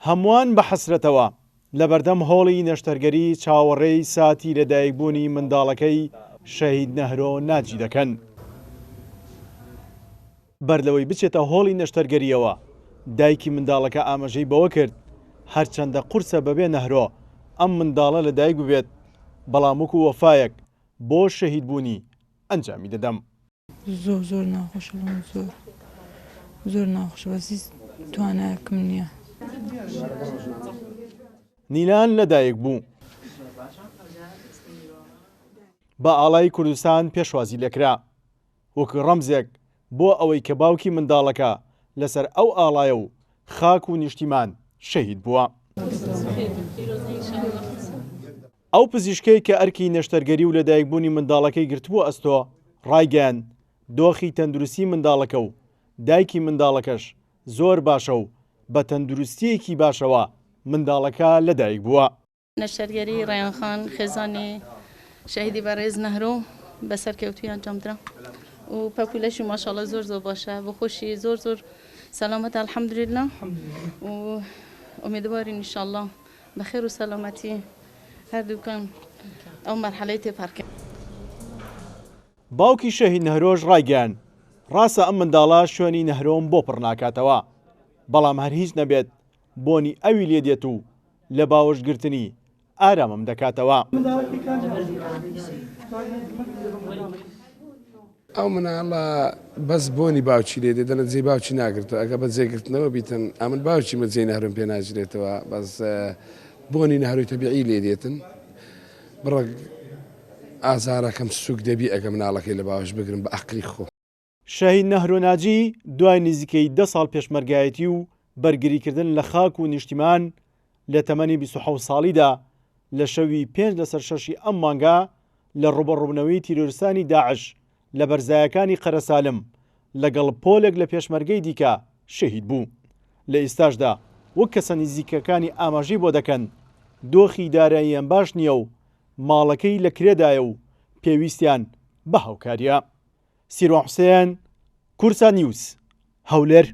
هەمووان بە حەسرەتەوە لەبەردەم هۆڵی نەشتەرگەری چاوەڕێی ساتی لەدایکبوونی منداڵەکەی شەهید نەهرۆ ناجی دەکەن. بەردەوەی بچێتە هۆڵی نەشتەرگەریەوە دایکی منداڵەکە ئاماژەی بەوە کرد هەرچەندە قورسە بەبێ نەهرۆ ئەم منداڵە لەدایک ببێت، بەڵام وەکو وەفایەک بۆ شەهیدبوونی ئەنجامی دەدەم. زۆر ناخۆشە، زۆر ناخۆشە، بەسی توانایەکم نییە. نیلان لەدایک بوو. بە ئاڵای کوردستان پێشوازی لەکرا وەکو ڕەمزێک بۆ ئەوەی کە باوکی منداڵەکە لەسەر ئەو ئاڵایە و خاک و نیشتیمان شەهید بووە. ئەو پزیشکەی کە ئەرکی نەشتەرگەری و لەدایکبوونی منداڵەکەی گرتبووە ئەستۆ ڕایگەیاند دۆخی تەندروستی منداڵەکە و دایکی منداڵەکەش زۆر باشە و بە تەندروستیەکی باشەوە منداڵەکە لەدایک بووە. نەشتەرگەری ڕەیانخان خێزانی شەهیدی بەڕێز نەهرۆ بەسەرکەوتوی ئەنجامدرا و پەپولەشی ماشاءڵڵا زۆر باشە، بە خۆشی زۆر سەلامەتە الحەمدولێللا و ئومێدوارین ئینشاءڵڵا بەخێر و سەلامەتی هەردووکان ئەو مەرحەلەی تێپەڕکەن. باوکی شەهید نەهرۆش ڕایگەیاند ڕاستە ئەم منداڵە شوێنی نەهرۆم بۆ پڕ ناکاتەوە، بەڵام هەر هیچ نەبێت بۆنی ئەوی لێ دێت و لە باوەشگرتنی ئارامم دەکاتەوە. ئەو مناڵە بەس بۆنی باوکی لێ دێت، دەنە جێی باوکی ناگرێتەوە. ئەگە بە جێگرتنەوە بیتن ئەمن باوکی مە جێی نەهرۆم پێ ناژرێتەوە، بەس بۆنی نەهرۆی تەبیعی لێ دێتن. بڕێک ئازارەکەم سوک دەبی ئەگە مناڵەکەی لە باوەش بگرن بە عەقلی خۆ. شەهید نەهرۆ ناجی دوای نزیکەی 10 ساڵ پێشمەرگایەتی و بەرگریکردن لە خاک و نیشتیمان لە تەمەنی 27 ساڵیدا لە شەوی 5/6 ئەم مانگا لە ڕوبەڕوونەوەی تیرۆریستانی داعش لە بەرزایەکانی قەرەسالم لەگەڵ پۆلێک لە پێشمەرگەی دیکە شەهید بوو. لە ئێستاشدا وەک کەسە نزیکەکانی ئاماژەی بۆ دەکەن دۆخی داراییان باش نییە و ماڵەکەی لە کرێدایە و پێویستیان بە هاوکاریە. سیروان حوسێن، کورسا نیوز، هەولێر.